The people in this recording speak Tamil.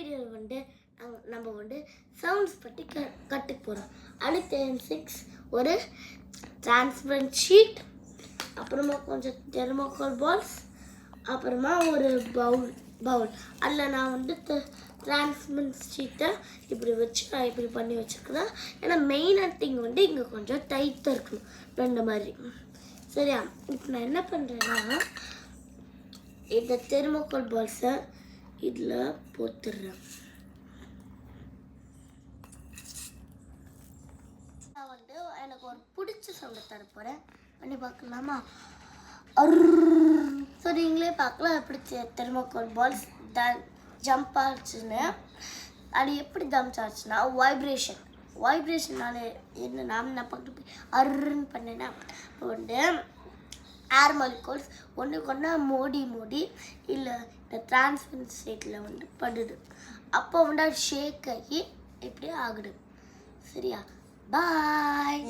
வீடியோவில் வந்து நம்ம வந்து சவுண்ட்ஸ் பற்றி கற்றுக்க போகிறோம். அடுத்து M6 ஒரு டிரான்ஸ்பரண்ட் ஷீட், அப்புறமா கொஞ்சம் தெர்மோகோல் பால்ஸ், அப்புறமா ஒரு பவுல் அதில் நான் வந்து டிரான்ஸ்பரண்ட் ஷீட்டை இப்படி வச்சு நான் இப்படி பண்ணி வச்சுருக்கிறேன். ஏன்னா மெயினான திங் வந்து இங்கே கொஞ்சம் டைட்டாக இருக்கணும், ரெண்டு மாதிரி. சரியா? இப்போ நான் என்ன பண்ணுறேன்னா இந்த தெர்மோகோல் பால்ஸை இதில் போட்டுடுறேன். நான் வந்து எனக்கு ஒரு பிடிச்ச சவுண்டை தர போகிறேன், பண்ணி பார்க்கலாமா? ஸோ நீங்களே பார்க்கலாம் எப்படி தெர்மோகோல் பால்ஸ் ஜம்ப் ஆச்சுன்னு. அது எப்படி ஜம்ப் ஆச்சுன்னா வைப்ரேஷனால என்னன்னா நான் பக்கத்து போய் அருன்னு பண்ணேன்னா வந்து ஏர் மாலிகூல்ஸ் ஒன்றுக்கு ஒன்றா மோடி இல்லை இந்த டிரான்ஸ்பரண்ட் ஸ்டேட்டில் வந்து படுது. அப்போ வந்து அது ஷேக் ஆகி இப்படி ஆகுது. சரியா? பாய்.